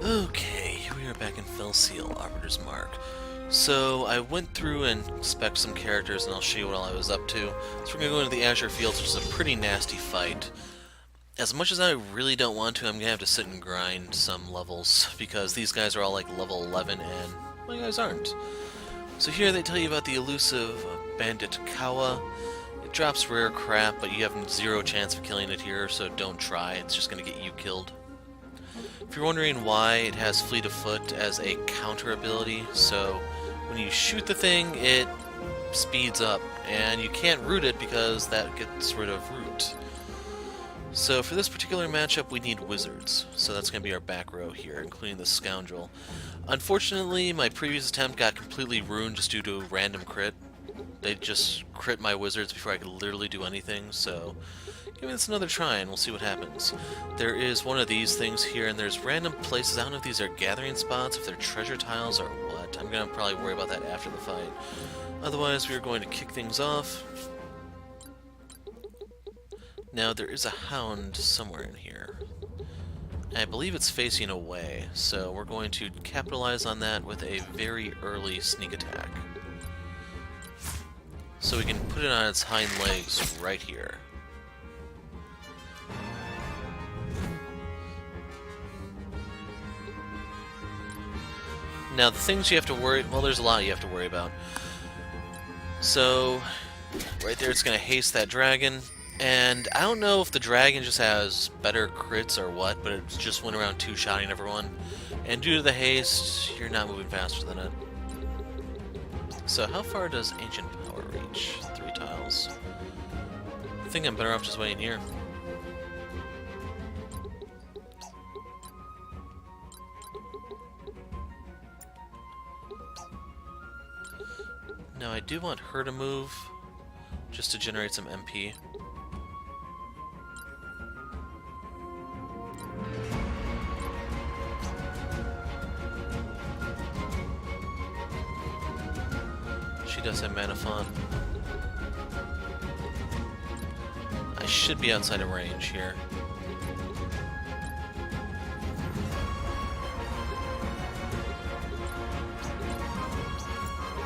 Okay, here we are back in Fell Seal, Arbiter's Mark. So, I went through and spec'd some characters, and I'll show you what all I was up to. So we're going to go into the Azure Fields, which is a pretty nasty fight. As much as I really don't want to, I'm going to have to sit and grind some levels, because these guys are all like level 11, and my guys aren't. So here they tell you about the elusive Bandit Kawa. It drops rare crap, but you have zero chance of killing it here, so don't try, it's just going to get you killed. If you're wondering why, it has Fleet of Foot as a counter ability, so when you shoot the thing, it speeds up, and you can't root it because that gets rid of root. So for this particular matchup, we need wizards, so that's going to be our back row here, including the Scoundrel. Unfortunately, my previous attempt got completely ruined just due to a random crit. They just crit my wizards before I could literally do anything, so give this another try and we'll see what happens. There is one of these things here, and there's random places. I don't know if these are gathering spots, if they're treasure tiles, or what. I'm going to probably worry about that after the fight. Otherwise, we are going to kick things off. Now, there is a hound somewhere in here. I believe it's facing away, so we're going to capitalize on that with a very early sneak attack. So we can put it on its hind legs right here. Now, the things you have to worry... well, there's a lot you have to worry about. So, right there it's going to haste that dragon. And I don't know if the dragon just has better crits or what, but it just went around two-shotting everyone. And due to the haste, you're not moving faster than it. So how far does Ancient Power reach? 3 tiles. I think I'm better off just waiting here. Now I do want her to move, just to generate some MP. She does have Mana Font. I should be outside of range here.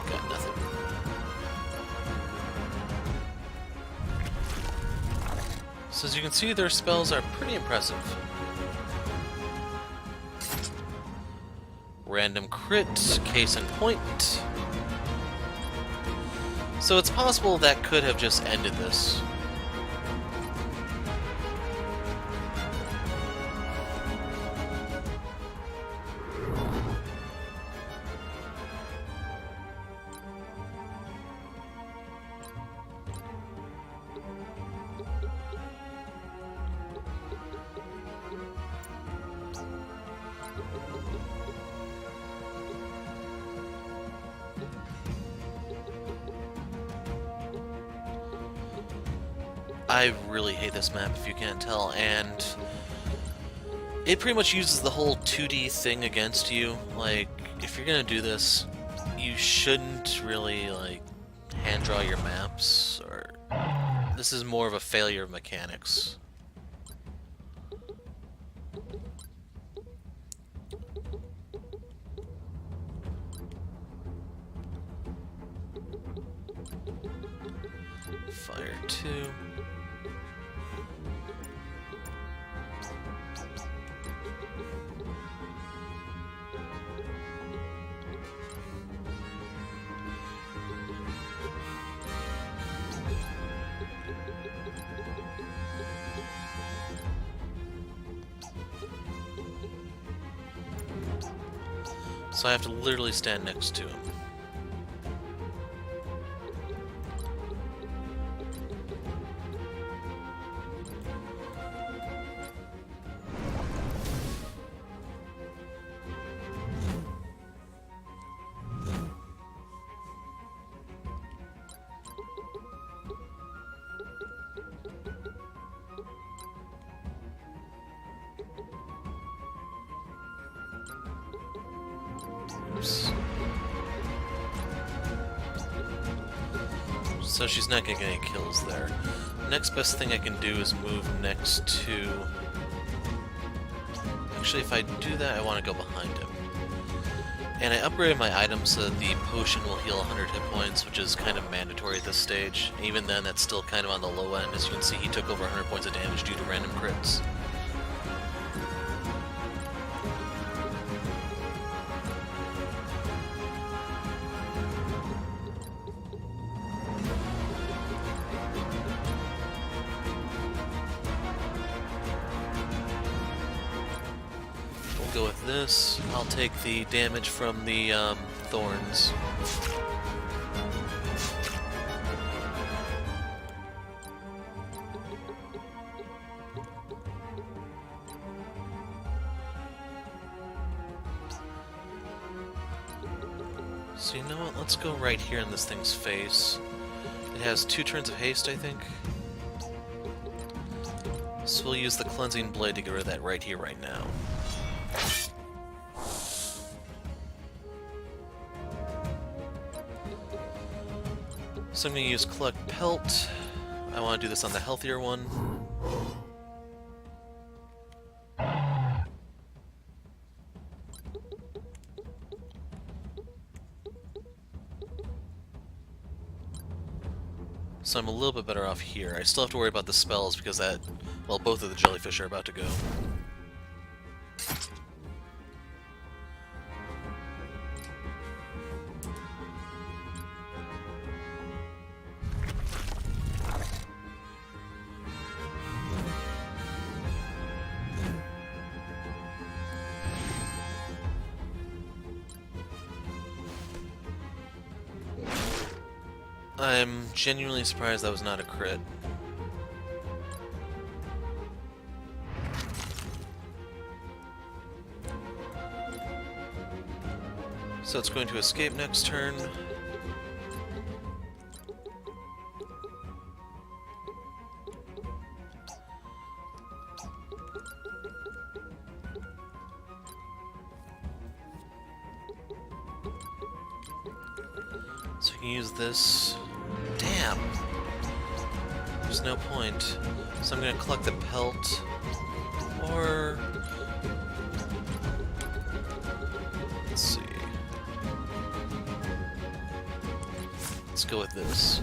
Got nothing. So as you can see, their spells are pretty impressive. Random crit, case in point. So it's possible that could have just ended this. I really hate this map, if you can't tell, and it pretty much uses the whole 2D thing against you. Like, if you're gonna do this, you shouldn't really, like, hand draw your maps, or... this is more of a failure of mechanics. Fire 2. So I have to literally stand next to him. Oops. So she's not gonna get any kills there. Next best thing I can do is move next to... actually, if I do that, I want to go behind him. And I upgraded my item so that the potion will heal 100 hit points, which is kind of mandatory at this stage. Even then, that's still kind of on the low end. As you can see, he took over 100 points of damage due to random crits. Go with this. I'll take the damage from the thorns. So you know what? Let's go right here in this thing's face. It has 2 turns of haste, I think. So we'll use the cleansing blade to get rid of that right here, right now. So I'm going to use Collect Pelt. I want to do this on the healthier one. So I'm a little bit better off here. I still have to worry about the spells because that, well, both of the jellyfish are about to go. I'm genuinely surprised that was not a crit. So it's going to escape next turn. So we can use this. Damn! There's no point. So I'm gonna collect the pelt. Or... let's see. Let's go with this.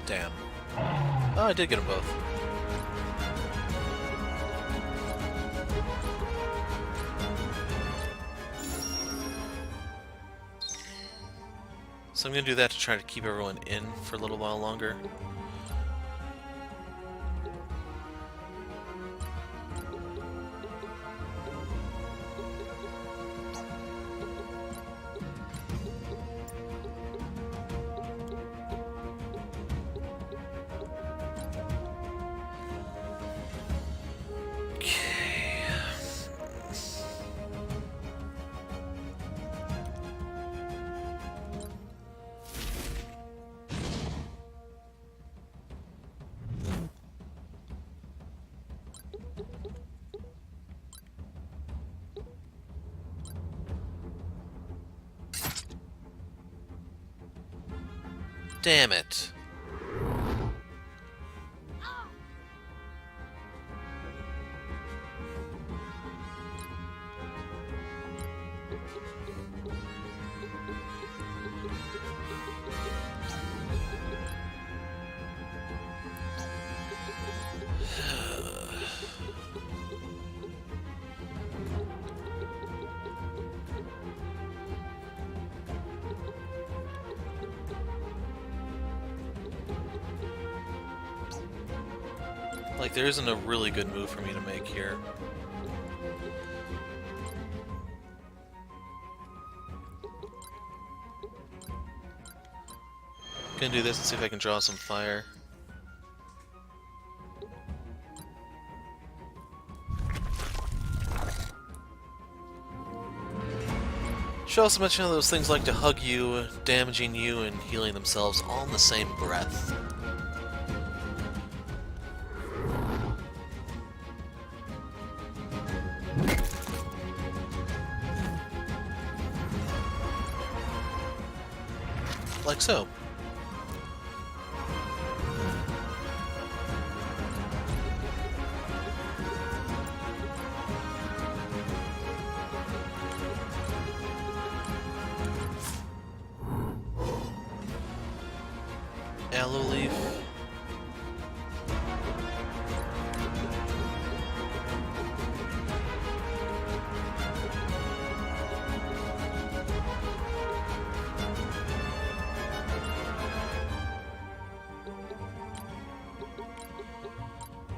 Damn. Oh, I did get them both. So I'm going to do that to try to keep everyone in for a little while longer. Damn it. Like, there isn't a really good move for me to make here. Gonna do this and see if I can draw some fire. She also mentioned how those things like to hug you, damaging you, and healing themselves all in the same breath. Like so. Aloe leaf.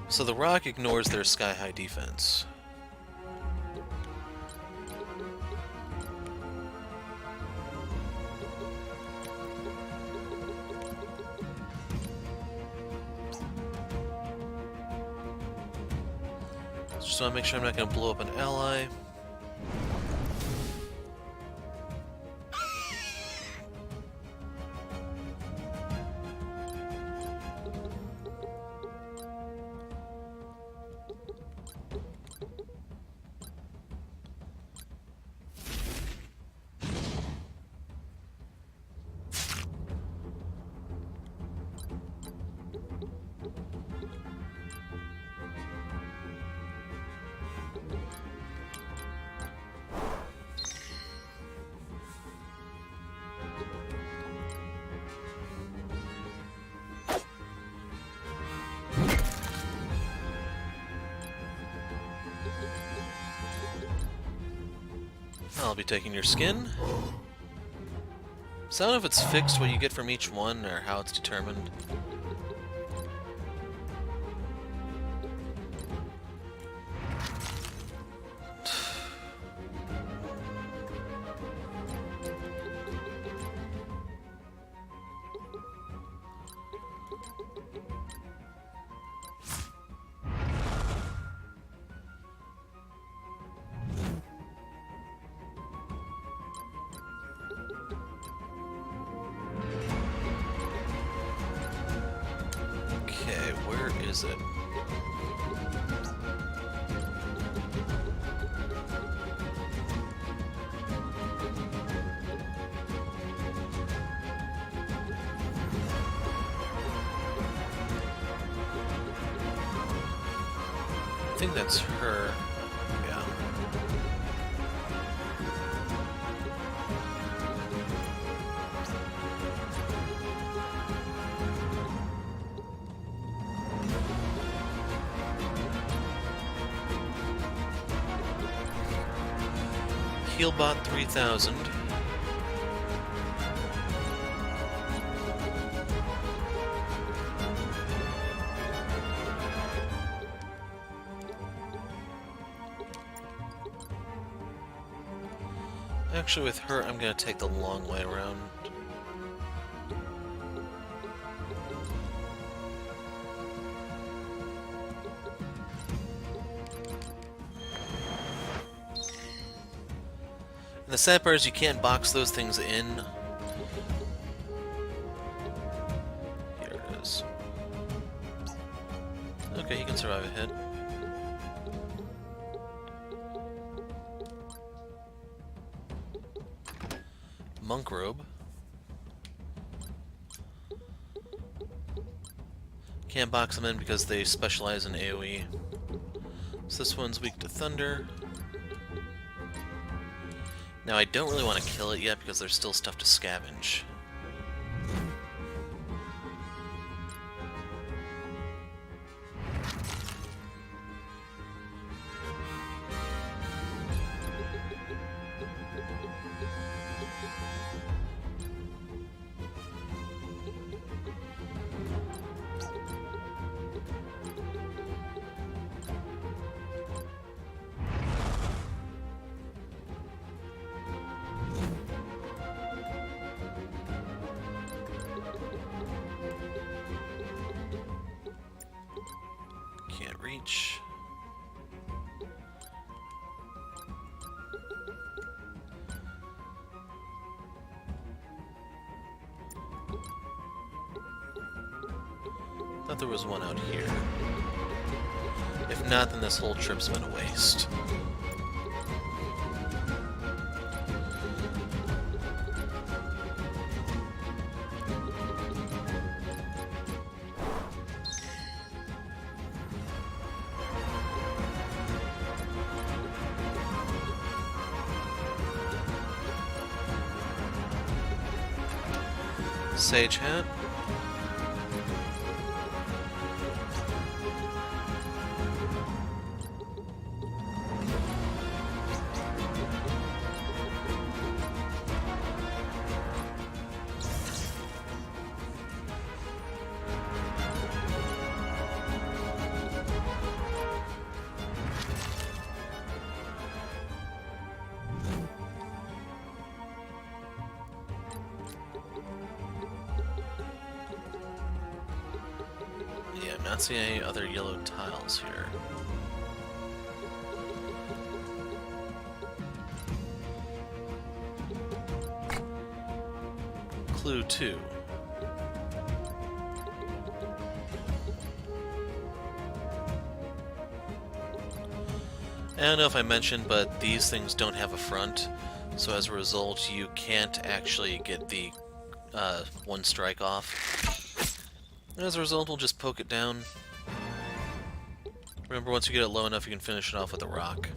So the rock ignores their sky-high defense. Just want to make sure I'm not going to blow up an ally. I'll be taking your skin. So I don't know if it's fixed what you get from each one, or how it's determined. Is it? I think that's her. Yeah. Healbot 3000. Actually, with her, I'm going to take the long way around. The sad part is you can't box those things in. Here it is. Okay, he can survive a hit. Monk robe. Can't box them in because they specialize in AoE. So this one's weak to thunder. Now I don't really want to kill it yet because there's still stuff to scavenge. Can't reach. thought there was one out here. If not, then this whole trip's been a waste. Sage hat. Not seeing any other yellow tiles here. Clue 2. I don't know if I mentioned, but these things don't have a front, so as a result you can't actually get the one strike off. As a result, we'll just poke it down. Remember, once you get it low enough, you can finish it off with a rock.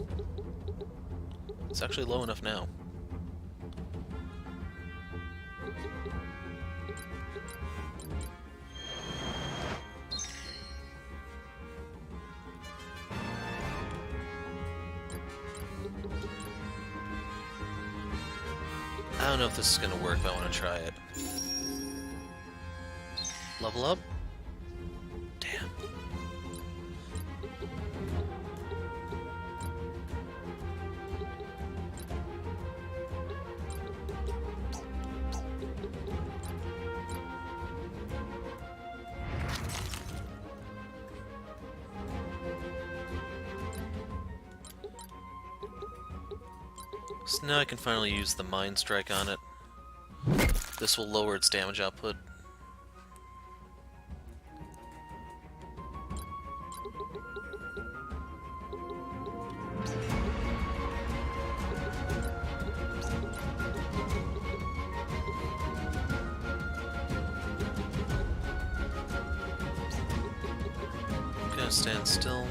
It's actually low enough now. I don't know if this is going to work, but I want to try it. Level up? Damn. So now I can finally use the Mind Strike on it. This will lower its damage output. Stand still.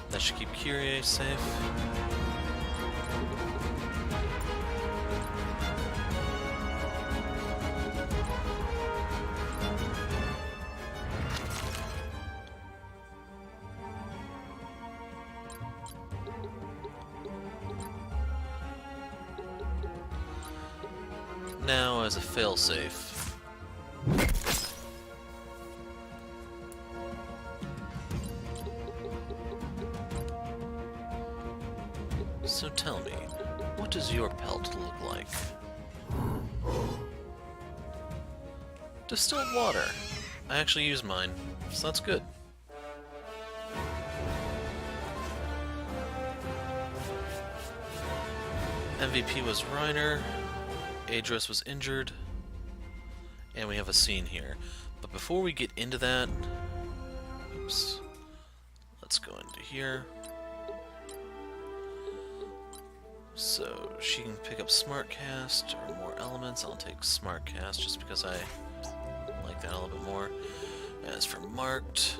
That should keep Kyrie safe. Now, as a failsafe, so tell me, what does your pelt look like? Distilled water. I actually use mine, so that's good. MVP was Reiner. Adris was injured, and we have a scene here. But before we get into that, oops, let's go into here. So she can pick up Smartcast or more elements. I'll take Smartcast just because I like that a little bit more. As for Marked,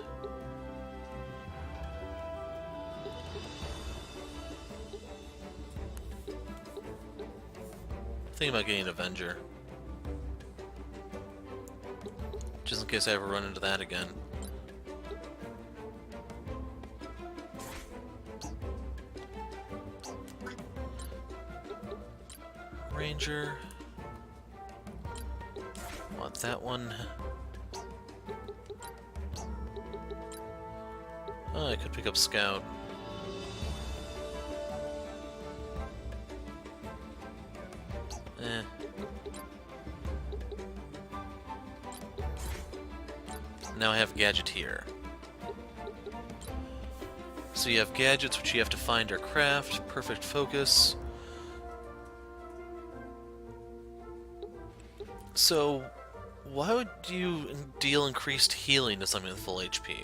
thinking about getting an Avenger, just in case I ever run into that again. Ranger, want that one. Oh, I could pick up Scout. Eh. Now I have Gadgeteer. So you have gadgets which you have to find or craft, perfect focus. So, why would you deal increased healing to something with full HP?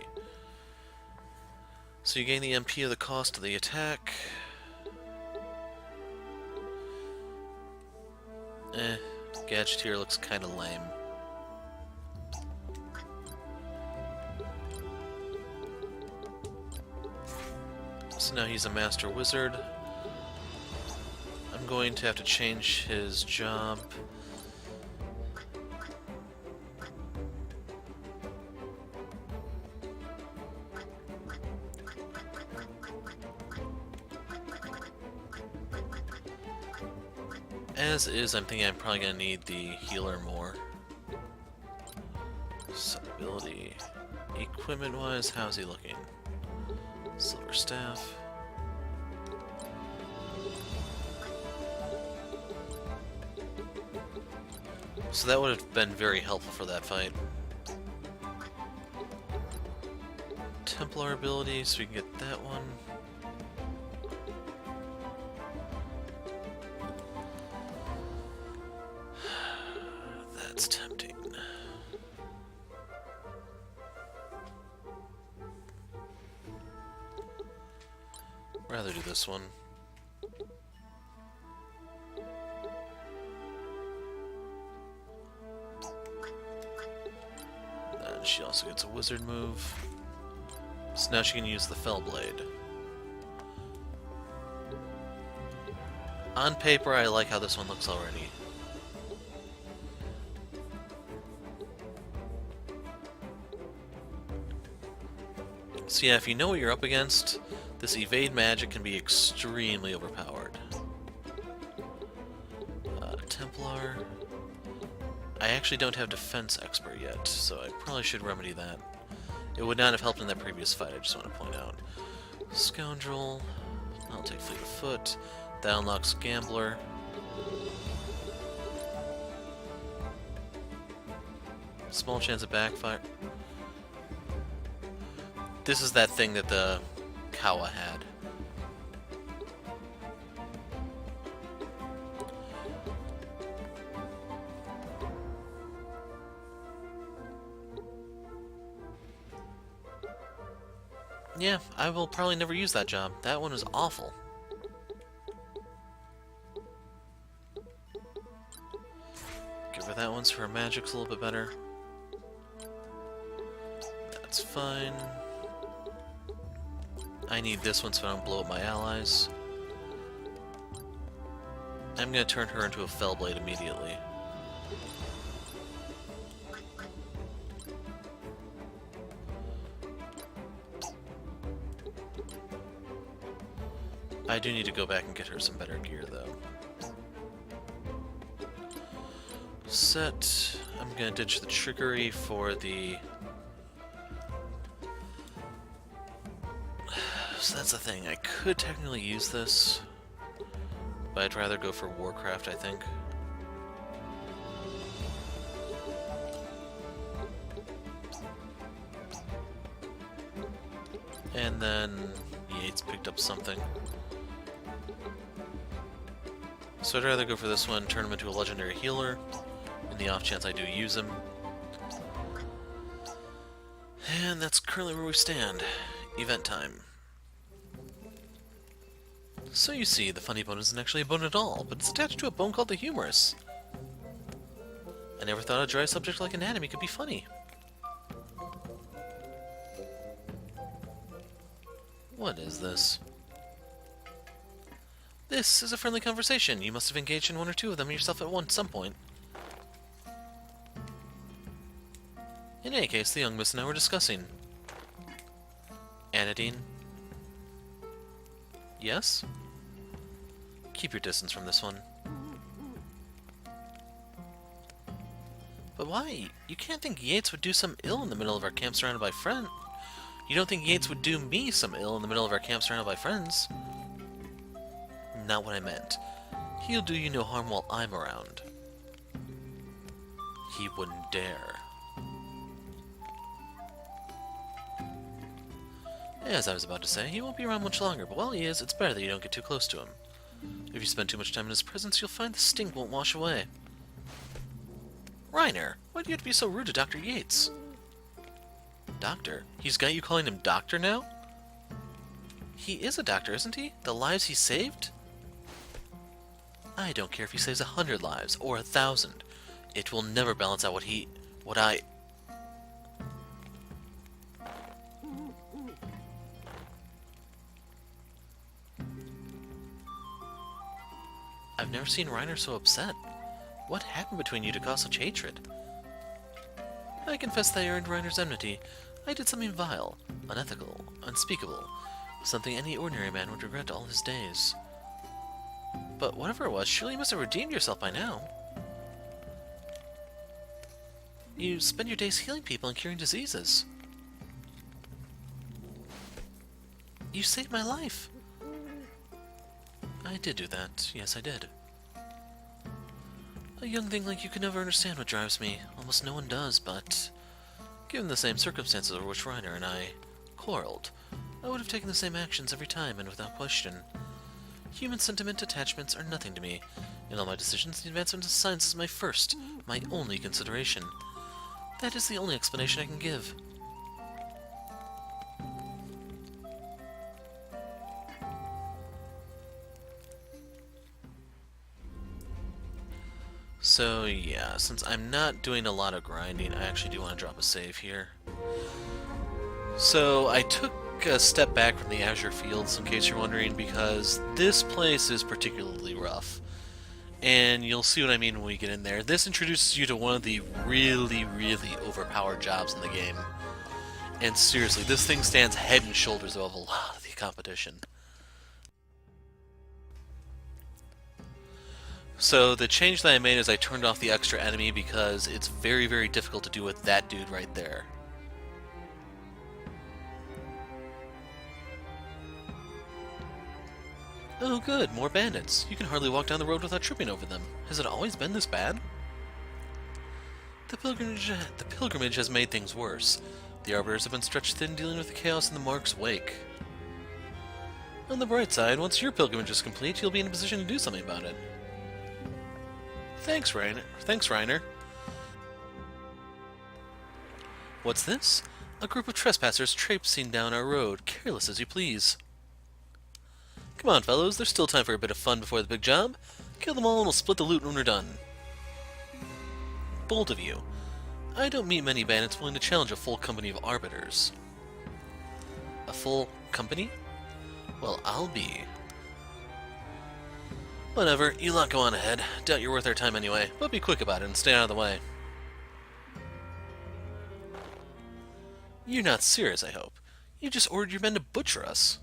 So you gain the MP of the cost of the attack. Gadgeteer looks kinda lame. So now he's a Master Wizard. I'm going to have to change his job. As is, I'm thinking I'm probably going to need the healer more. Ability. Equipment-wise, how's he looking? Silver Staff. So that would have been very helpful for that fight. Templar ability, so we can get that one. That's tempting. Rather do this one. And she also gets a wizard move. So now she can use the Fell Blade. On paper, I like how this one looks already. So yeah, if you know what you're up against, this evade magic can be extremely overpowered. Templar. I actually don't have Defense Expert yet, so I probably should remedy that. It would not have helped in that previous fight, I just want to point out. Scoundrel. I'll take Fleet of Foot. That unlocks Gambler. Small chance of backfire. This is that thing that the Kawa had. Yeah, I will probably never use that job. That one is awful. Give her that one so her magic's a little bit better. That's fine. I need this one so I don't blow up my allies. I'm going to turn her into a Fellblade immediately. I do need to go back and get her some better gear, though. Set. I'm going to ditch the trickery for the... So that's the thing. I could technically use this, but I'd rather go for Warcraft, I think. And then Yates picked up something. So I'd rather go for this one, turn him into a legendary healer, in the off chance I do use him. And that's currently where we stand. Event time. So you see, the funny bone isn't actually a bone at all, but it's attached to a bone called the humerus. I never thought a dry subject like anatomy could be funny. What is this? This is a friendly conversation. You must have engaged in one or two of them yourself at some point. In any case, the young miss and I were discussing. Anodine? Yes? Keep your distance from this one. But why? You can't think Yates would do some ill in the middle of our camp surrounded by friends. You don't think Yates would do me some ill in the middle of our camp surrounded by friends? Not what I meant. He'll do you no harm while I'm around. He wouldn't dare. As I was about to say, he won't be around much longer, but while he is, it's better that you don't get too close to him. If you spend too much time in his presence, you'll find the stink won't wash away. Reiner, why do you have to be so rude to Dr. Yates? Doctor? He's got you calling him Doctor now? He is a doctor, isn't he? The lives he saved? I don't care if he saves 100 lives, or 1,000. It will never balance out what I... I've never seen Reiner so upset. What happened between you to cause such hatred? I confess that I earned Reiner's enmity. I did something vile, unethical, unspeakable, something any ordinary man would regret all his days. But whatever it was, surely you must have redeemed yourself by now. You spend your days healing people and curing diseases. You saved my life. I did do that. Yes, I did. A young thing like you could never understand what drives me. Almost no one does, but... given the same circumstances over which Reiner and I quarreled, I would have taken the same actions every time and without question. Human sentiment attachments are nothing to me. In all my decisions, the advancement of science is my first, my only consideration. That is the only explanation I can give. So yeah, since I'm not doing a lot of grinding, I actually do want to drop a save here. So I took a step back from the Azure fields, in case you're wondering, because this place is particularly rough. And you'll see what I mean when we get in there. This introduces you to one of the really, really overpowered jobs in the game. And seriously, this thing stands head and shoulders above a lot of the competition. So the change that I made is I turned off the extra enemy because it's very, very difficult to do with that dude right there. Oh good, more bandits. You can hardly walk down the road without tripping over them. Has it always been this bad? The pilgrimage has made things worse. The Arbiters have been stretched thin dealing with the chaos in the Mark's wake. On the bright side, once your pilgrimage is complete, you'll be in a position to do something about it. Thanks, Reiner. What's this? A group of trespassers traipsing down our road, careless as you please. Come on, fellows, there's still time for a bit of fun before the big job. Kill them all and we'll split the loot when we're done. Bold of you. I don't meet many bandits willing to challenge a full company of Arbiters. A full company? Well, I'll be. Whatever, you lot go on ahead. Doubt you're worth our time anyway, but be quick about it and stay out of the way. You're not serious, I hope. You just ordered your men to butcher us.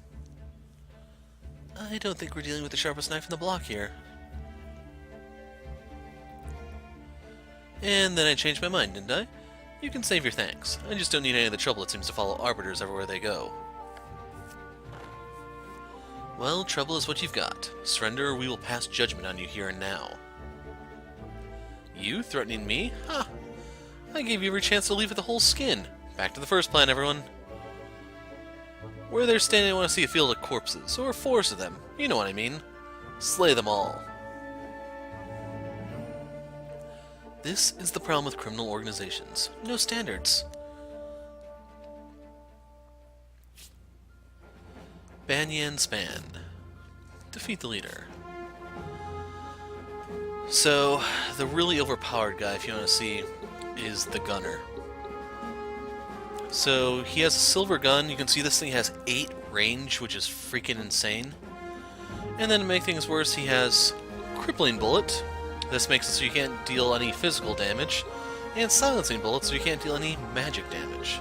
I don't think we're dealing with the sharpest knife in the block here. And then I changed my mind, didn't I? You can save your thanks. I just don't need any of the trouble that seems to follow Arbiters everywhere they go. Well, trouble is what you've got. Surrender or we will pass judgment on you here and now. You threatening me? Ha! I gave you every chance to leave with the whole skin. Back to the first plan, everyone. Where they're standing, I want to see a field of corpses, or a forest of them. You know what I mean. Slay them all. This is the problem with criminal organizations. No standards. Banyan span. Defeat the leader. So, the really overpowered guy, if you want to see, is the gunner. So, he has a silver gun. You can see this thing has 8 range, which is freaking insane. And then to make things worse, he has crippling bullet. This makes it so you can't deal any physical damage. And silencing bullet, so you can't deal any magic damage.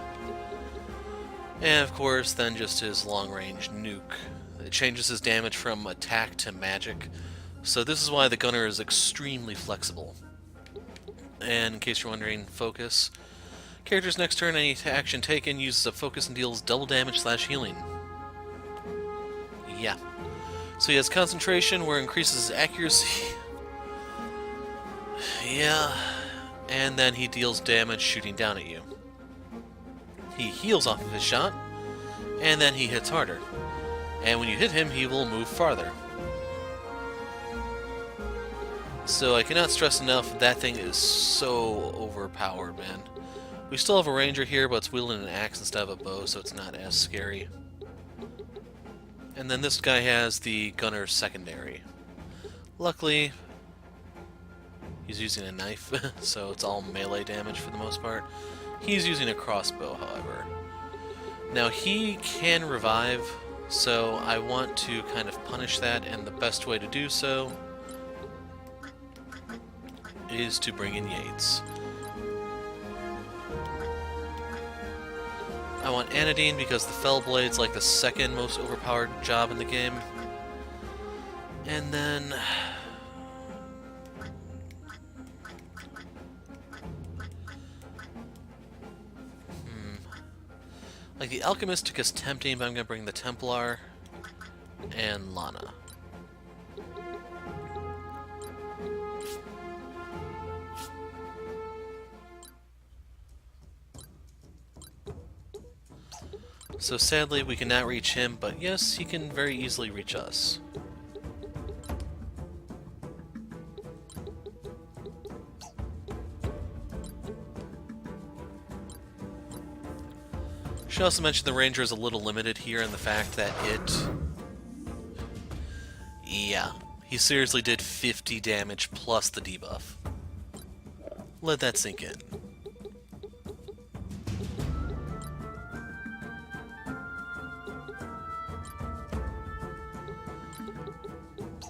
And of course, then just his long-range nuke. It changes his damage from attack to magic. So this is why the gunner is extremely flexible. And in case you're wondering, focus. Character's next turn, any action taken uses a focus and deals double damage / healing. Yeah. So he has concentration, where it increases his accuracy. Yeah. And then he deals damage shooting down at you. He heals off of his shot, and then he hits harder. And when you hit him, he will move farther. So I cannot stress enough, that thing is so overpowered, man. We still have a ranger here, but it's wielding an axe instead of a bow, so it's not as scary. And then this guy has the gunner secondary. Luckily, he's using a knife, so it's all melee damage for the most part. He's using a crossbow, however. Now he can revive, so I want to kind of punish that, and the best way to do so is to bring in Yates. I want Anodyne because the Fellblade's like the second most overpowered job in the game. And then... Like the Alchemistic is tempting, but I'm going to bring the Templar and Lana. So sadly, we cannot reach him, but yes, he can very easily reach us. Should also mention the Ranger is a little limited here in the fact that it... Yeah, he seriously did 50 damage plus the debuff. Let that sink in.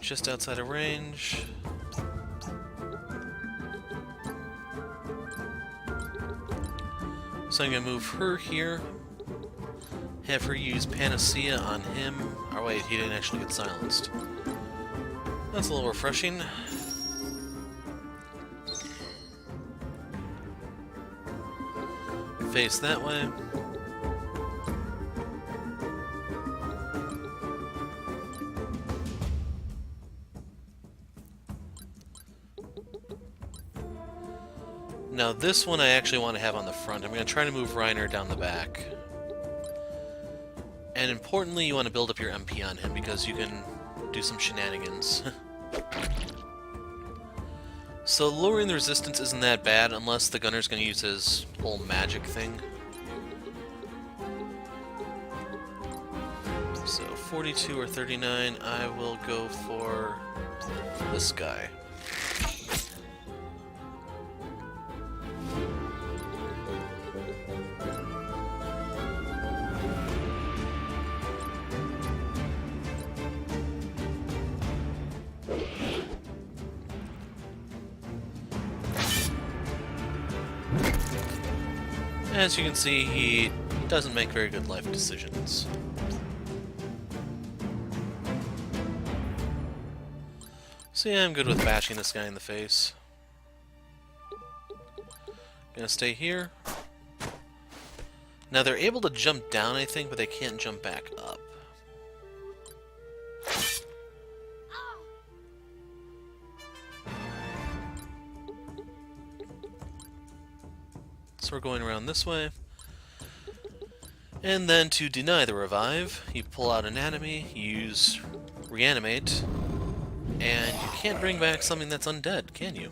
Just outside of range. So I'm going to move her here. Have her use Panacea on him. Oh wait, he didn't actually get silenced. That's a little refreshing. Face that way. Now this one I actually want to have on the front. I'm going to try to move Reiner down the back. And importantly, you want to build up your MP on him because you can do some shenanigans. So lowering the resistance isn't that bad unless the gunner's going to use his whole magic thing. So 42 or 39, I will go for this guy. As you can see, he doesn't make very good life decisions. So yeah, I'm good with bashing this guy in the face. Gonna stay here. Now they're able to jump down, I think, but they can't jump back up. So we're going around this way. And then to deny the revive, you pull out Anatomy, you use Reanimate, and you can't bring back something that's undead, can you?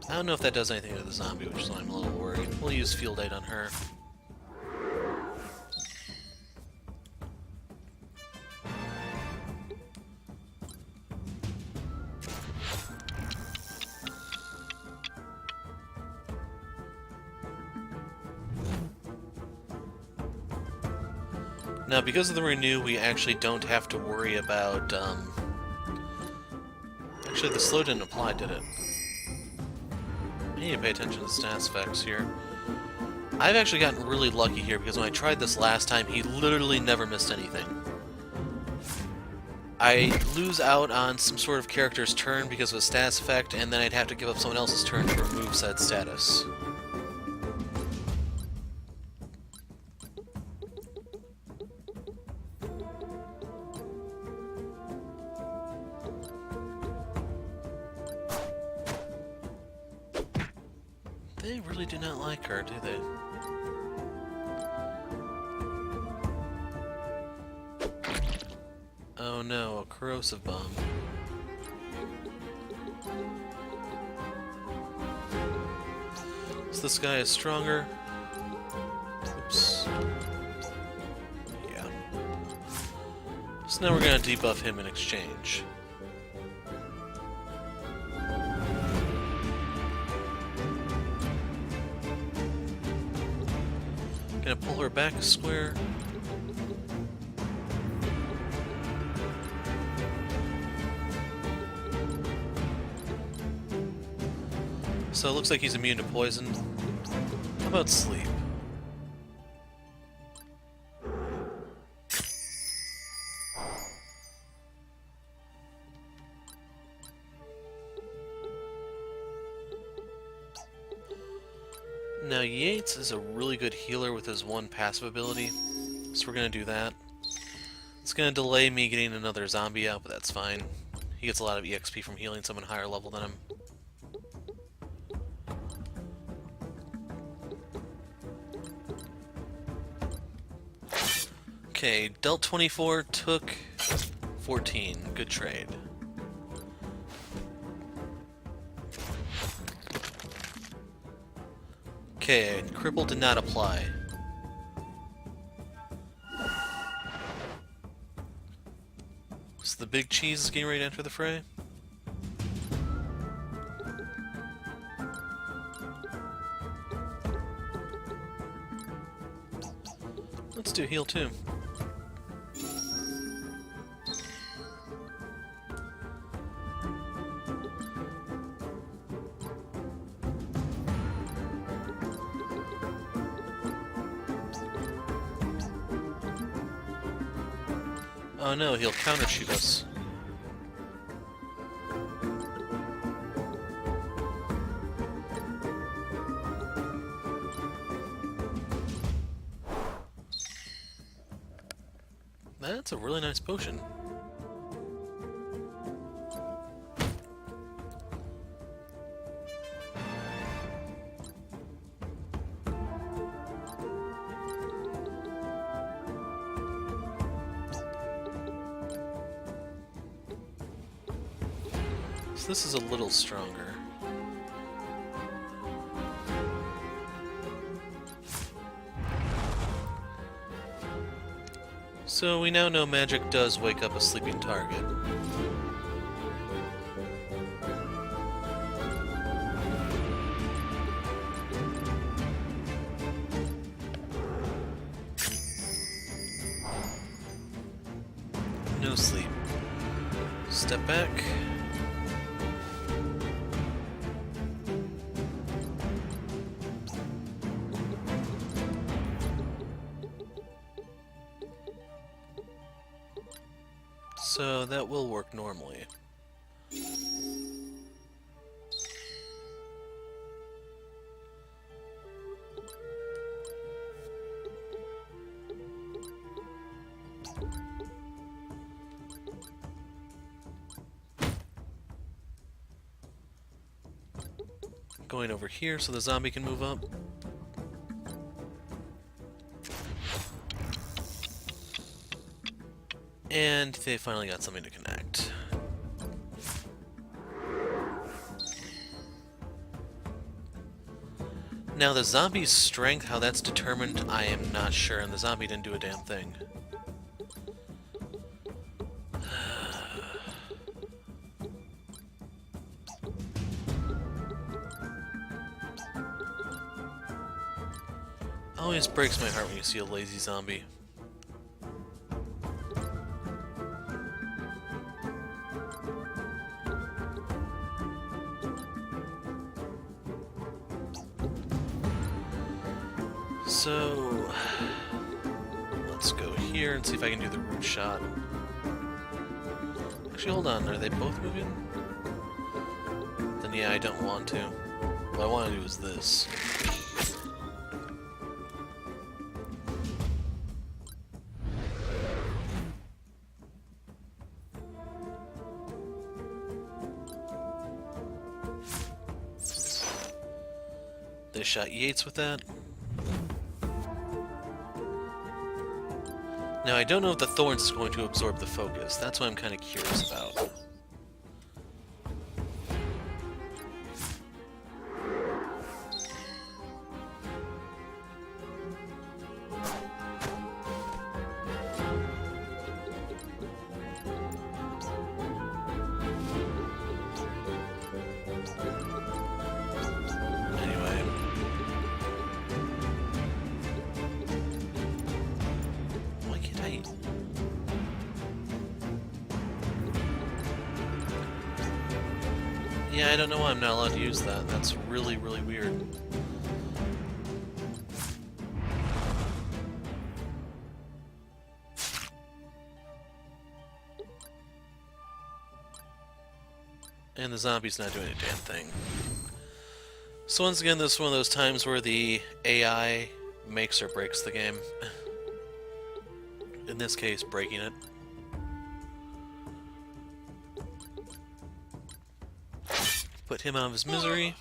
I don't know if that does anything to the zombie, which is why I'm a little worried. We'll use Field Aid on her. Now, because of the renew, we actually don't have to worry about, Actually, the slow didn't apply, did it? I need to pay attention to the stats effects here. I've actually gotten really lucky here, because when I tried this last time, he literally never missed anything. I lose out on some sort of character's turn because of a stats effect, and then I'd have to give up someone else's turn to remove said status. They really do not like her, do they? Oh no, a corrosive bomb. So this guy is stronger. Oops. Yeah. So now we're gonna debuff him in exchange. Gonna pull her back a square. So it looks like he's immune to poison. How about sleep? Now Yates is a really good healer with his one passive ability, so we're gonna do that. It's gonna delay me getting another zombie out, but that's fine. He gets a lot of EXP from healing someone higher level than him. Okay, dealt 24, took 14. Good trade. Okay, cripple did not apply. So the big cheese is getting ready to enter the fray. Let's do heal too. Oh no, he'll counter-shoot us. That's a really nice potion. So this is a little stronger. So we now know magic does wake up a sleeping target. No sleep. Step back. So that will work normally. Going over here so the zombie can move up. And they finally got something to connect. Now the zombie's strength, how that's determined, I am not sure, and the zombie didn't do a damn thing. Always breaks my heart when you see a lazy zombie. So, let's go here and see if I can do the root shot. Actually, hold on, are they both moving? Then yeah, I don't want to. What I want to do is this. They shot Yates with that. Now, I don't know if the Thorns is going to absorb the focus. That's what I'm kind of curious about. Yeah, I don't know why I'm not allowed to use that. That's really, really weird. And the zombie's not doing a damn thing. So once again, this is one of those times where the AI makes or breaks the game. In this case, breaking it. Put him out of his misery.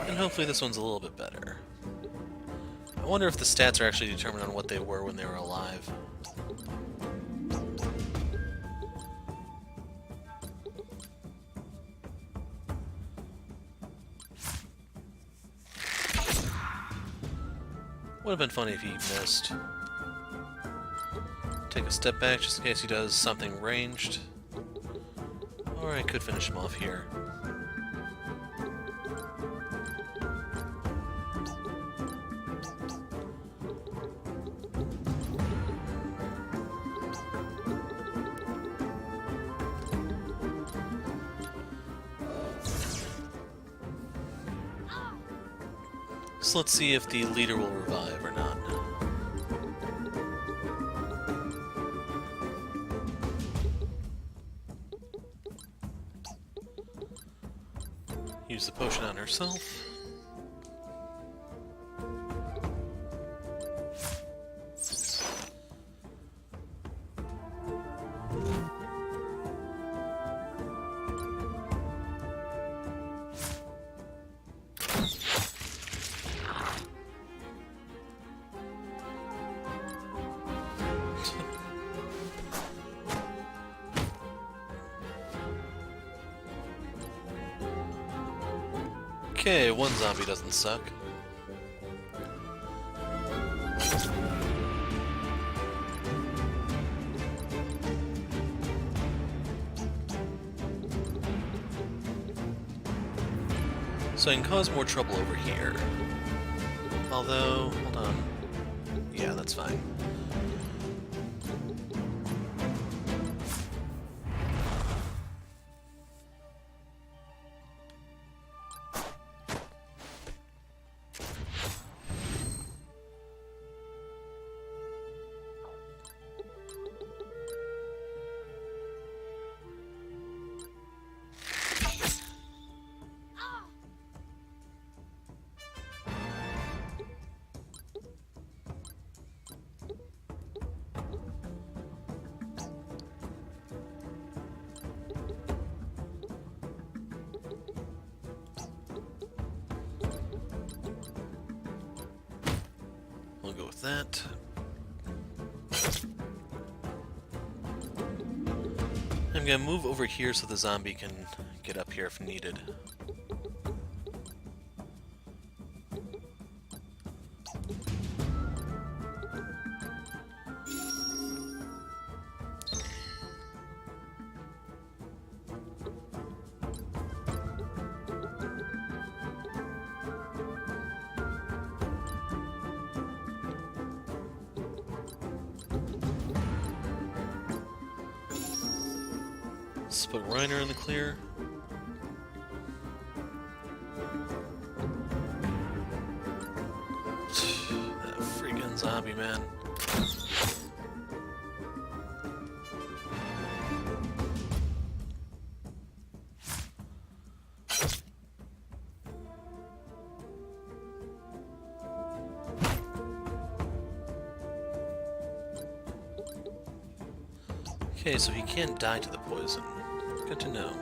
And hopefully this one's a little bit better. I wonder if the stats are actually determined on what they were when they were alive. Would have been funny if he missed. Take a step back just in case he does something ranged. Or I could finish him off here. So let's see if the leader will revive or not. Use the potion on herself. Okay, one zombie doesn't suck. So I can cause more trouble over here. Although, hold on. Yeah, that's fine. We'll go with that. I'm gonna move over here so the zombie can get up here if needed. Let's put Reiner in the clear. That freaking zombie, man. Okay, so he can't die to the poison. Good to know.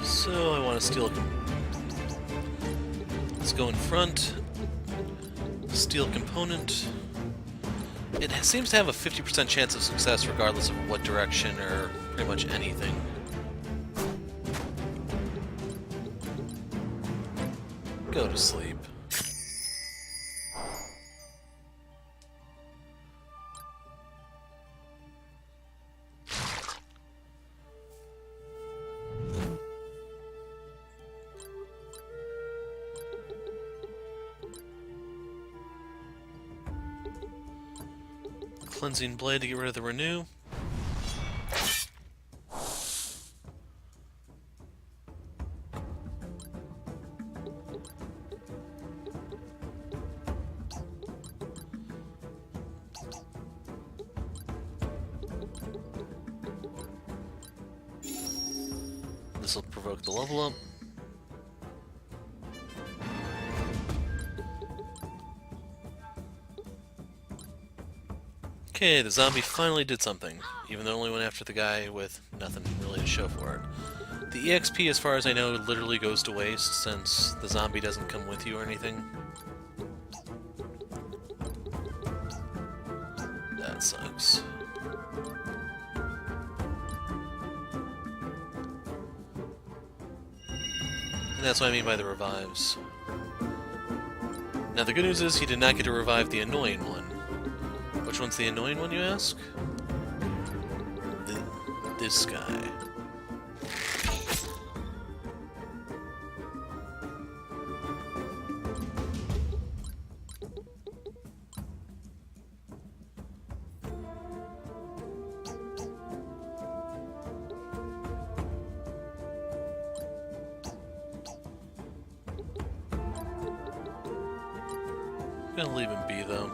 So I want to steal. Let's go in front. Steal component. It seems to have a 50% chance of success regardless of what direction or pretty much anything. Go to sleep. Cleansing blade to get rid of the renew. This will provoke the level up. Okay, the zombie finally did something, even though it only went after the guy with nothing really to show for it. The EXP, as far as I know, literally goes to waste since the zombie doesn't come with you or anything. That sucks. And that's what I mean by the revives. Now the good news is he did not get to revive the annoying one. Which one's the annoying one, you ask? This guy. I'm gonna leave him be, though.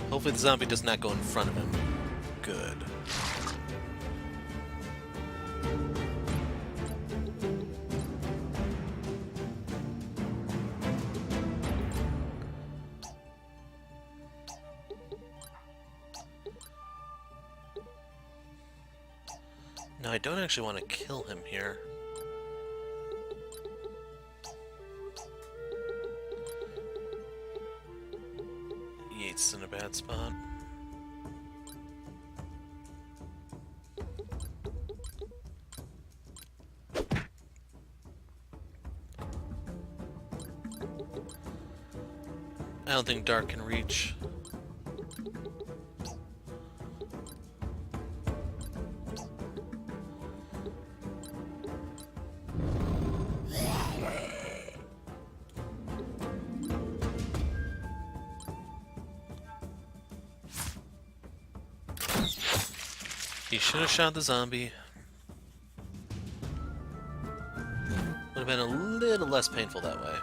Hopefully the zombie does not go in front of him. Good. No, I don't actually want to kill him here. Yates in a bad spot. I don't think Dark can reach. He should have shot the zombie. Would have been a little less painful that way.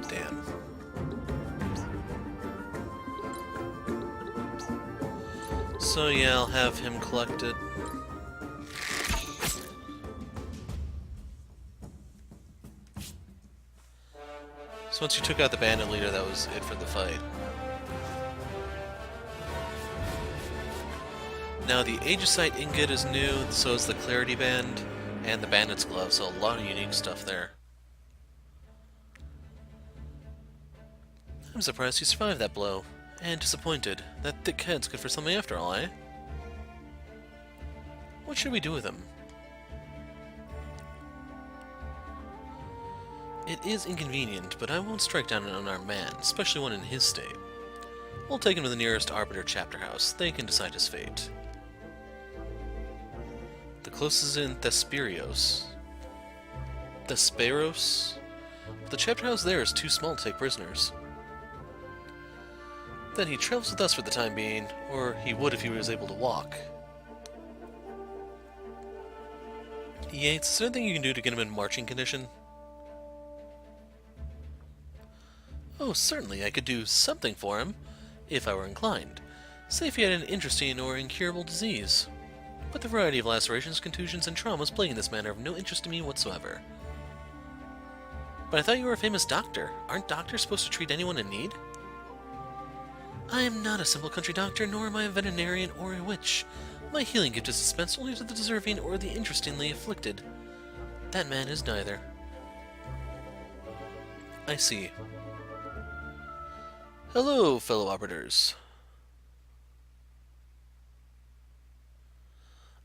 Damn. So yeah, I'll have him collect it. So once you took out the bandit leader, that was it for the fight. Now the Aegis ingot is new, so is the Clarity Band, and the Bandit's Glove, so a lot of unique stuff there. I'm surprised you survived that blow, and disappointed. That thick head's good for something after all, eh? What should we do with him? It is inconvenient, but I won't strike down an unarmed man, especially one in his state. We'll take him to the nearest Arbiter chapter house. They can decide his fate. The closest is in Thespeiros. Thespeiros? The chapter house there is too small to take prisoners. Then he travels with us for the time being, or he would if he was able to walk. Yates, is there anything you can do to get him in marching condition? Oh, certainly, I could do something for him, if I were inclined. Say if he had an interesting or incurable disease. But the variety of lacerations, contusions, and traumas plaguing this man are of no interest to me whatsoever. But I thought you were a famous doctor. Aren't doctors supposed to treat anyone in need? I am not a simple country doctor, nor am I a veterinarian or a witch. My healing gift is dispensed only to the deserving or the interestingly afflicted. That man is neither. I see. Hello, fellow Arbiters.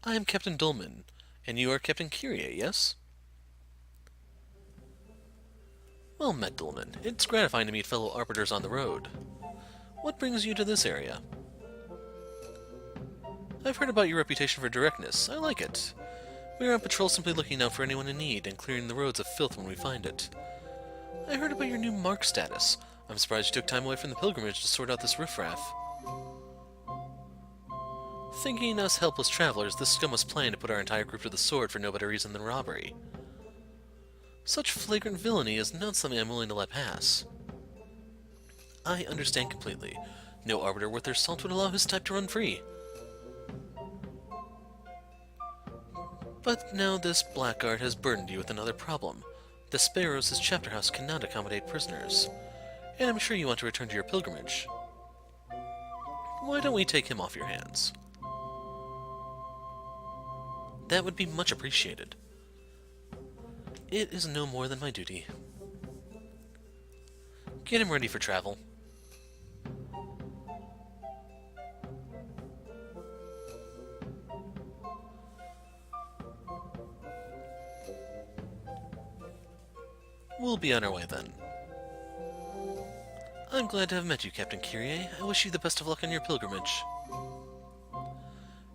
I am Captain Dolman, and you are Captain Kyrie, yes? Well met, Dolman. It's gratifying to meet fellow Arbiters on the road. What brings you to this area? I've heard about your reputation for directness. I like it. We are on patrol simply looking out for anyone in need and clearing the roads of filth when we find it. I heard about your new mark status. I'm surprised you took time away from the pilgrimage to sort out this riffraff. Thinking us helpless travelers, this scum was planning to put our entire group to the sword for no better reason than robbery. Such flagrant villainy is not something I'm willing to let pass. I understand completely. No arbiter worth their salt would allow his type to run free. But now this blackguard has burdened you with another problem. Thespeiros' chapter house cannot accommodate prisoners, and I'm sure you want to return to your pilgrimage. Why don't we take him off your hands? That would be much appreciated. It is no more than my duty. Get him ready for travel. We'll be on our way then. I'm glad to have met you, Captain Kyrie. I wish you the best of luck on your pilgrimage.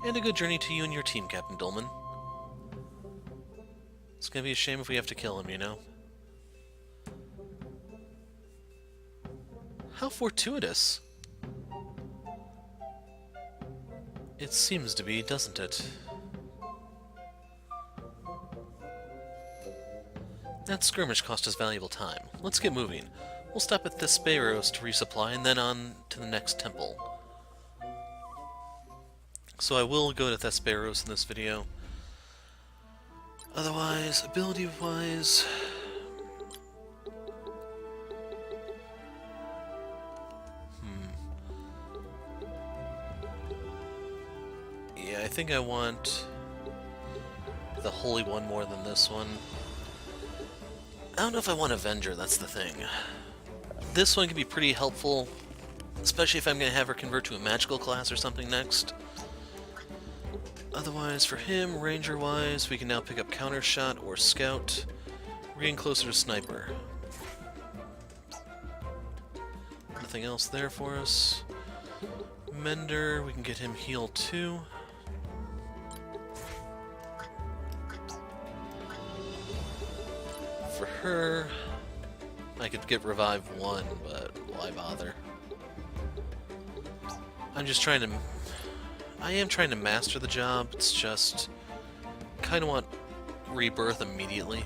And a good journey to you and your team, Captain Dolman. It's gonna be a shame if we have to kill him, you know? How fortuitous! It seems to be, doesn't it? That skirmish cost us valuable time. Let's get moving. We'll stop at Thespeiros to resupply, and then on to the next temple. So I will go to Thespeiros in this video. Otherwise, ability-wise... Yeah, I think I want the Holy One more than this one. I don't know if I want Avenger, that's the thing. This one can be pretty helpful, especially if I'm going to have her convert to a magical class or something next. Otherwise, for him, Ranger-wise, we can now pick up Counter Shot or Scout. We're getting closer to Sniper. Nothing else there for us. Mender, we can get him healed too. For her, I could get Revive 1, but why bother? I'm just trying to... I am trying to master the job, it's just... kind of want Rebirth immediately.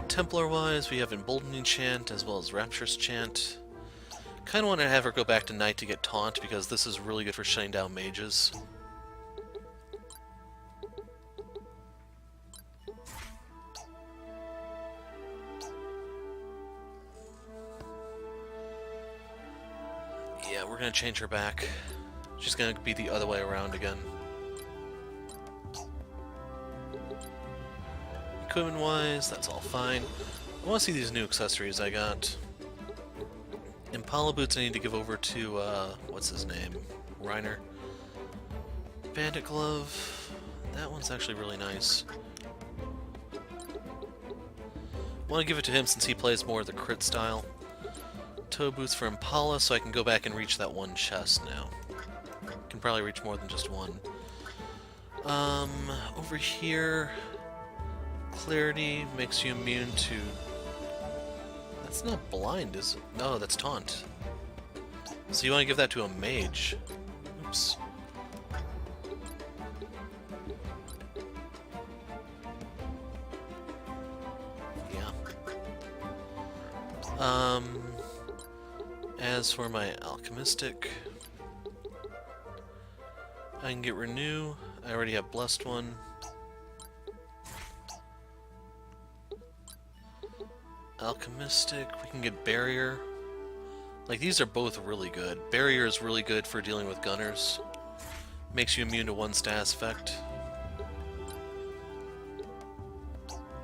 Templar-wise, we have Emboldening Chant as well as Rapturous Chant. Kind of want to have her go back to Knight to get Taunt, because this is really good for shutting down mages. Yeah, we're gonna change her back. She's gonna be the other way around again. Equipment-wise, that's all fine. I want to see these new accessories I got. Impala boots I need to give over to, what's his name? Reiner. Bandit glove. That one's actually really nice. I want to give it to him since he plays more of the crit style. Toe boots for Impala, so I can go back and reach that one chest now. Can probably reach more than just one. Over here, Clarity makes you immune to... That's not blind, is it? No, that's taunt. So you want to give that to a mage. Oops. Yeah. As for my alchemistic, I can get Renew. I already have Blessed one. Alchemistic, we can get Barrier. Like, these are both really good. Barrier is really good for dealing with gunners. Makes you immune to one status effect.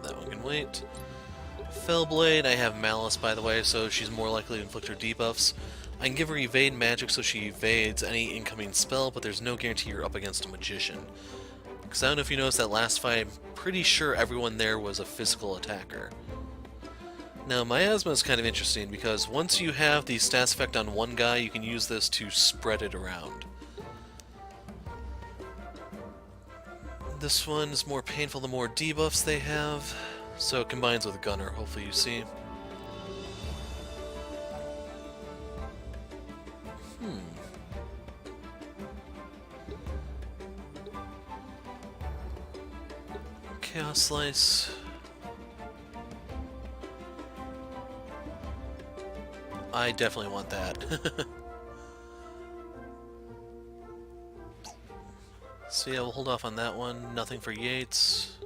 That one can wait. Fellblade, I have Malice, by the way, so she's more likely to inflict her debuffs. I can give her Evade Magic so she evades any incoming spell, but there's no guarantee you're up against a Magician. Because I don't know if you noticed that last fight, I'm pretty sure everyone there was a physical attacker. Now, Miasma is kind of interesting, because once you have the stats effect on one guy, you can use this to spread it around. This one is more painful the more debuffs they have, so it combines with Gunner, hopefully you see. Chaos Slice. I definitely want that. So yeah, we'll hold off on that one. Nothing for Yates.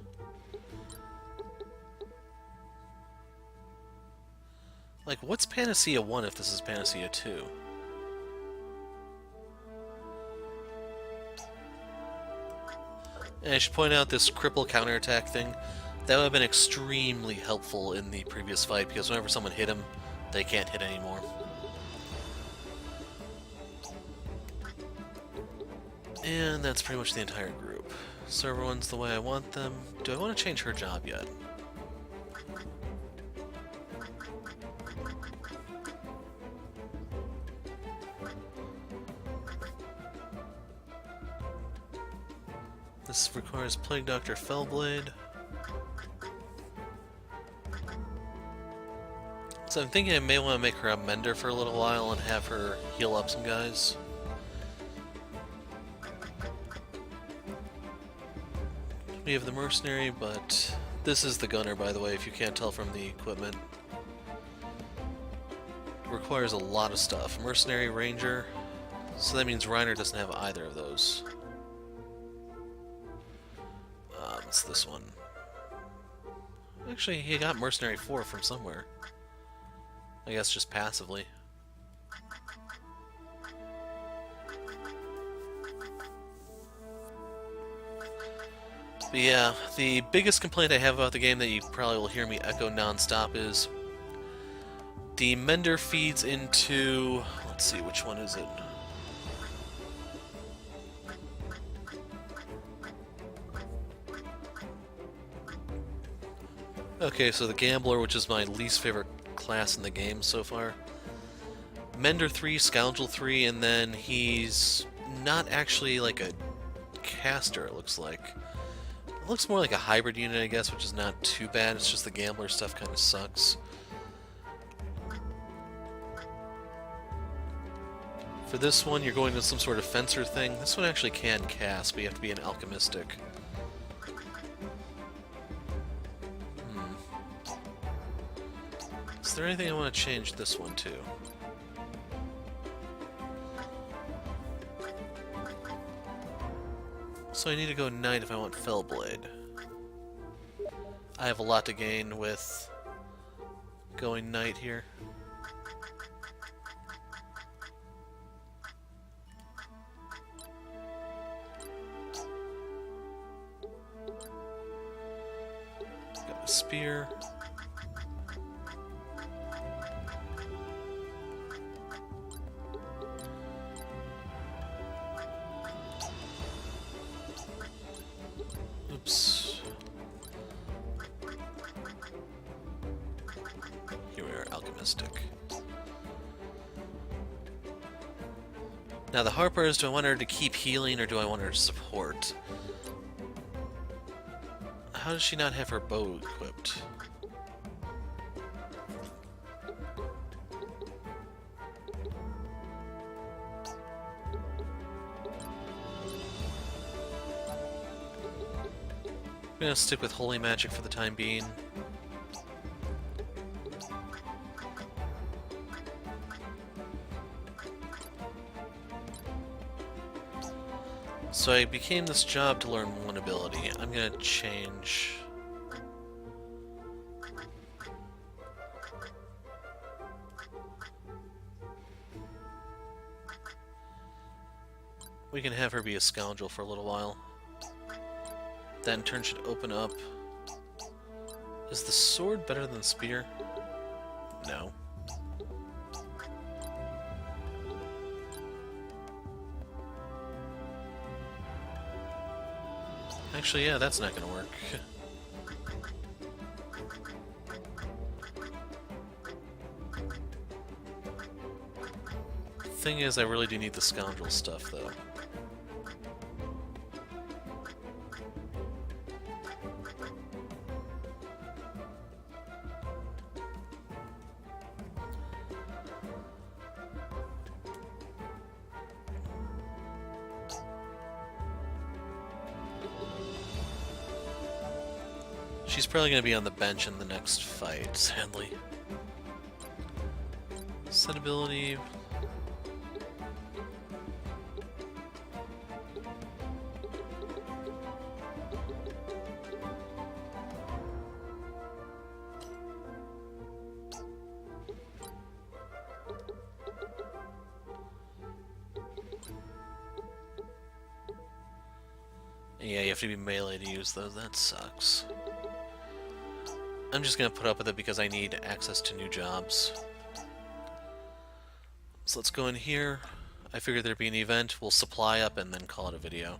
Like, what's Panacea 1 if this is Panacea 2? And I should point out this cripple counterattack thing. That would have been extremely helpful in the previous fight, because whenever someone hit him, they can't hit anymore. And that's pretty much the entire group. So everyone's the way I want them. Do I want to change her job yet? This requires Plague Doctor Fellblade. So I'm thinking I may want to make her a mender for a little while and have her heal up some guys. We have the mercenary, but this is the gunner, by the way, if you can't tell from the equipment. It requires a lot of stuff. Mercenary, ranger, so that means Reiner doesn't have either of those. What's this one? Actually, he got mercenary 4 from somewhere. I guess just passively. But yeah, the biggest complaint I have about the game that you probably will hear me echo non-stop is the Mender feeds into... let's see, which one is it? Okay, so the Gambler, which is my least favorite class in the game so far. Mender 3, Scoundrel 3, and then he's not actually like a caster, it looks like. It looks more like a hybrid unit, I guess, which is not too bad. It's just the Gambler stuff kind of sucks. For this one, you're going with some sort of fencer thing. This one actually can cast, but you have to be an alchemistic. Is there anything I want to change this one to? So I need to go Knight if I want Fellblade. I have a lot to gain with going Knight here. spear. Oops. Here we are, alchemistic. Now the hard part is, do I want her to keep healing or do I want her to support? How does she not have her bow equipped? I'm gonna stick with holy magic for the time being. So I became this job to learn one ability. I'm gonna change... We can have her be a scoundrel for a little while. That in turn should open up... Is the sword better than the spear? No. Actually, yeah, that's not gonna work. Thing is, I really do need the scoundrel stuff, though. She's probably going to be on the bench in the next fight, sadly. Set ability... Yeah, you have to be melee to use those. That sucks. I'm just gonna put up with it because I need access to new jobs. So let's go in here. I figured there'd be an event. We'll supply up and then call it a video.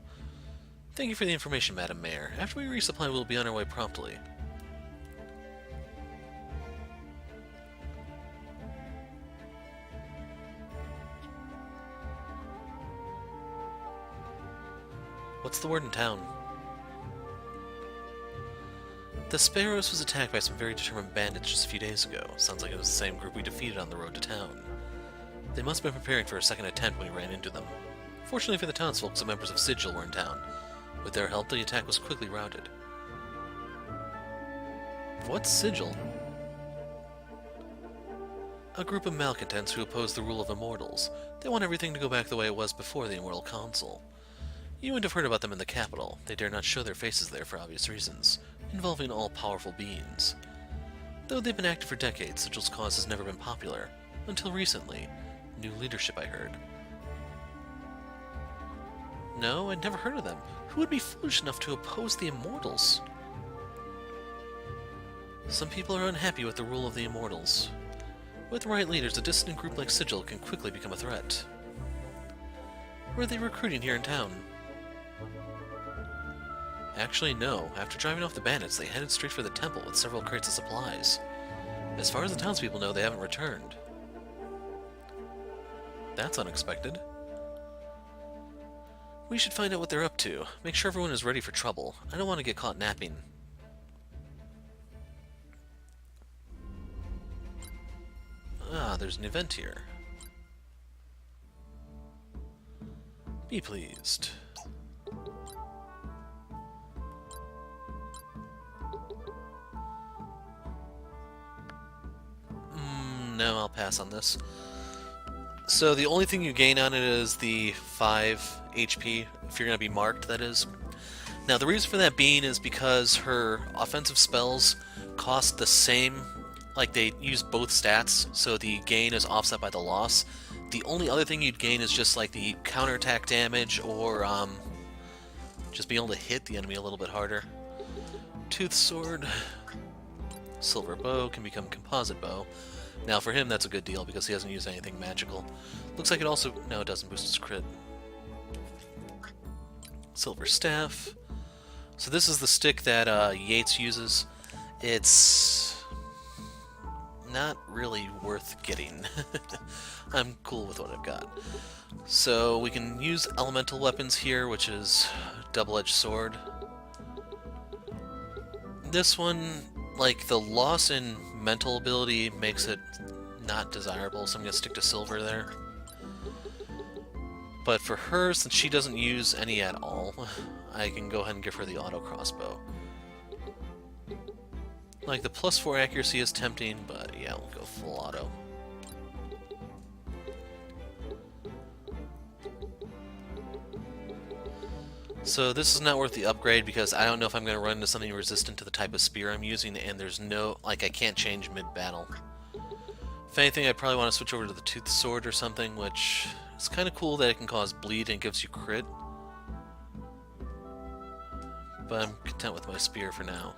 Thank you for the information, Madam Mayor. After we resupply, we'll be on our way promptly. What's the word in town? Thespeiros was attacked by some very determined bandits just a few days ago. Sounds like it was the same group we defeated on the road to town. They must have been preparing for a second attempt when we ran into them. Fortunately for the townsfolk, some members of Sigil were in town. With their help, the attack was quickly routed. What's Sigil? A group of malcontents who oppose the rule of Immortals. They want everything to go back the way it was before the Immortal Council. You wouldn't have heard about them in the capital. They dare not show their faces there for obvious reasons, involving all-powerful beings. Though they've been active for decades, Sigil's cause has never been popular. Until recently. New leadership, I heard. No, I'd never heard of them. Who would be foolish enough to oppose the Immortals? Some people are unhappy with the rule of the Immortals. With the right leaders, a dissident group like Sigil can quickly become a threat. Were they recruiting here in town? Actually, no. After driving off the bandits, they headed straight for the temple with several crates of supplies. As far as the townspeople know, they haven't returned. That's unexpected. We should find out what they're up to. Make sure everyone is ready for trouble. I don't want to get caught napping. Ah, there's an event here. Be pleased. No, I'll pass on this. So the only thing you gain on it is the 5 HP, if you're going to be marked, that is. Now the reason for that being is because her offensive spells cost the same, like they use both stats, so the gain is offset by the loss. The only other thing you'd gain is just like the counterattack damage, or just being able to hit the enemy a little bit harder. Tooth Sword. Silver bow can become composite bow. Now for him that's a good deal because he hasn't used anything magical. Looks like it also... no, it doesn't boost his crit. Silver staff. So this is the stick that Yates uses. It's not really worth getting. I'm cool with what I've got. So we can use elemental weapons here, which is double-edged sword. This one, like, the loss in mental ability makes it not desirable, so I'm going to stick to silver there. But for her, since she doesn't use any at all, I can go ahead and give her the auto crossbow. Like, the +4 accuracy is tempting, but yeah, we'll go full auto. So this is not worth the upgrade because I don't know if I'm going to run into something resistant to the type of spear I'm using, and there's no, like, I can't change mid-battle. If anything, I'd probably want to switch over to the Toothed Sword or something, which is kind of cool that it can cause bleed and gives you crit. But I'm content with my spear for now.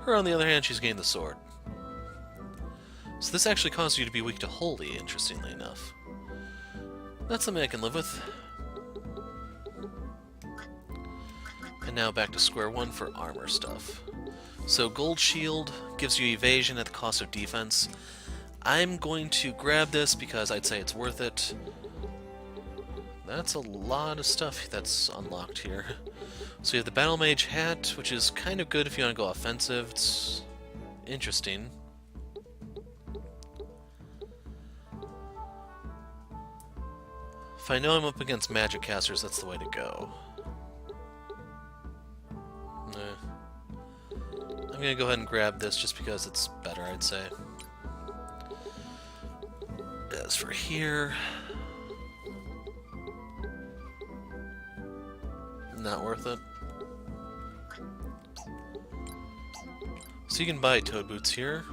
Her, on the other hand, she's gained the sword. So this actually causes you to be weak to holy, interestingly enough. That's something I can live with. And now back to square one for armor stuff. So gold shield gives you evasion at the cost of defense. I'm going to grab this because I'd say it's worth it. That's a lot of stuff that's unlocked here. So you have the Battle Mage hat, which is kind of good if you want to go offensive. It's interesting. If I know I'm up against magic casters, that's the way to go. I'm gonna go ahead and grab this just because it's better, I'd say. As for here, not worth it. So you can buy toad boots here.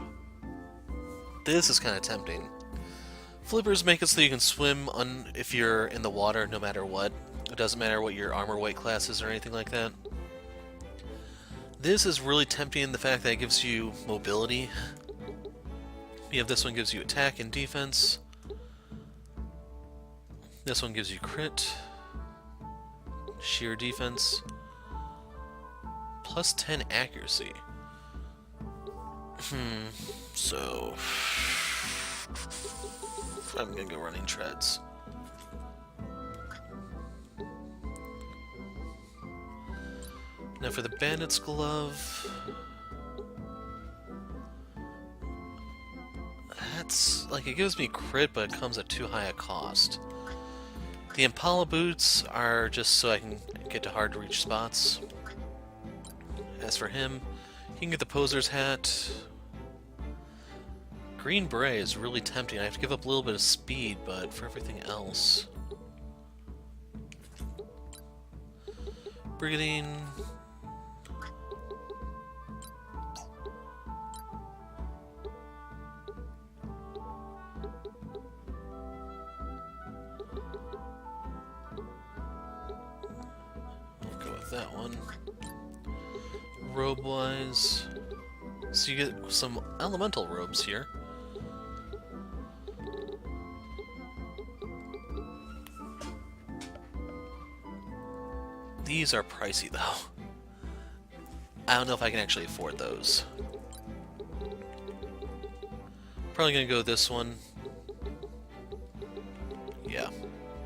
This is kind of tempting. Flippers make it so you can swim if you're in the water no matter what. It doesn't matter what your armor weight class is or anything like that. This is really tempting in the fact that it gives you mobility. You have this one gives you attack and defense. This one gives you crit, sheer defense, plus 10 accuracy. So I'm gonna go running treads. Now for the bandit's glove, that's like, it gives me crit, but it comes at too high a cost. The Impala boots are just so I can get to hard to reach spots. As for him, you can get the poser's hat. Green beret is really tempting. I have to give up a little bit of speed, but for everything else, Brigandine. That one. Robe-wise, so you get some elemental robes here. These are pricey though. I don't know if I can actually afford those. Probably gonna go this one. Yeah,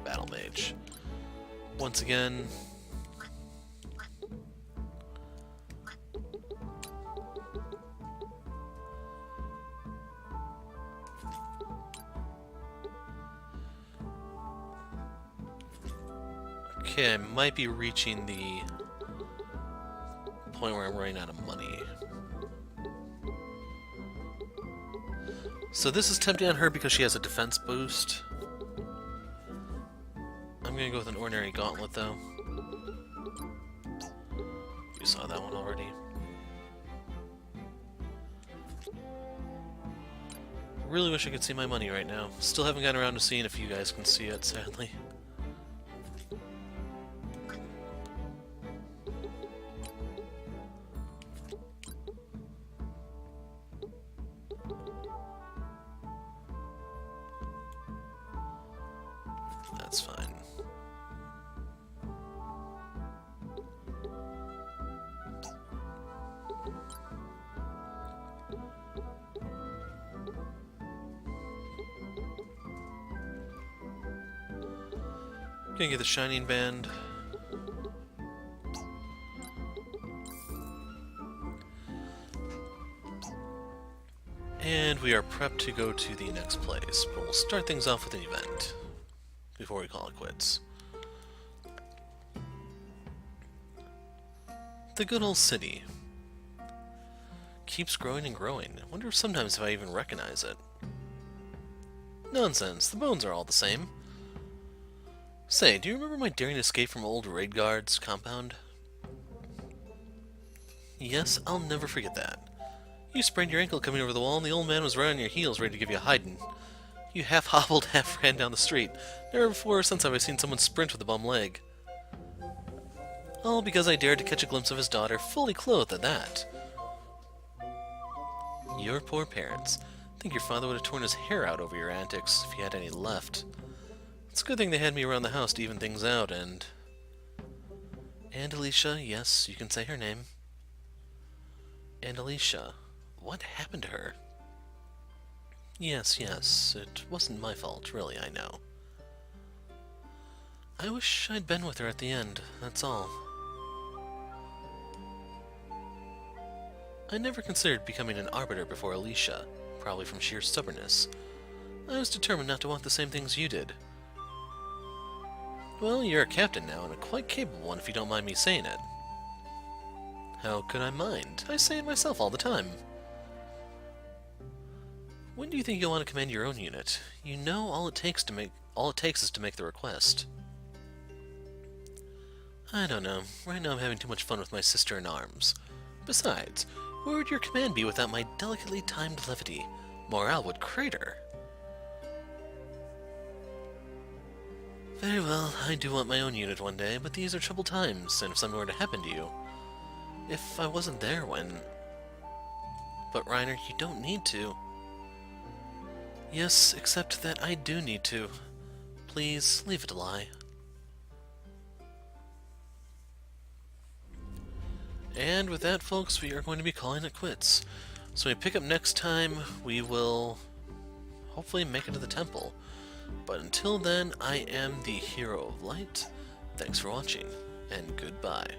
Battle Mage. Once again, okay, I might be reaching the point where I'm running out of money. So this is tempting on her because she has a defense boost. I'm gonna go with an ordinary gauntlet though. You saw that one already. Really wish I could see my money right now. Still haven't gotten around to seeing if you guys can see it, sadly. That's fine. Gonna get the Shining Band. And we are prepped to go to the next place, but we'll start things off with an event before we call it quits. The good old city. Keeps growing and growing. I wonder sometimes if I even recognize it. Nonsense, the bones are all the same. Say, do you remember my daring escape from old raid guard's compound? Yes, I'll never forget that. You sprained your ankle coming over the wall, and the old man was right on your heels, ready to give you a hiding. You half hobbled, half ran down the street. Never before or since have I seen someone sprint with a bum leg. All because I dared to catch a glimpse of his daughter, fully clothed at that. Your poor parents. I think your father would have torn his hair out over your antics, if he had any left. It's a good thing they had me around the house to even things out, and Alicia, yes, you can say her name. And Alicia, what happened to her? Yes, it wasn't my fault, really, I know. I wish I'd been with her at the end, that's all. I never considered becoming an Arbiter before Alicia, probably from sheer stubbornness. I was determined not to want the same things you did. Well, you're a captain now, and a quite capable one if you don't mind me saying it. How could I mind? I say it myself all the time. When do you think you'll want to command your own unit? You know all it takes is to make the request. I don't know. Right now I'm having too much fun with my sister-in-arms. Besides, where would your command be without my delicately timed levity? Morale would crater. Very well, I do want my own unit one day, but these are troubled times, and if something were to happen to you... If I wasn't there when... But Reiner, you don't need to. Yes, except that I do need to. Please, leave it a lie. And with that, folks, we are going to be calling it quits. So when we pick up next time, we will hopefully make it to the temple. But until then, I am the Hero of Light. Thanks for watching, and goodbye.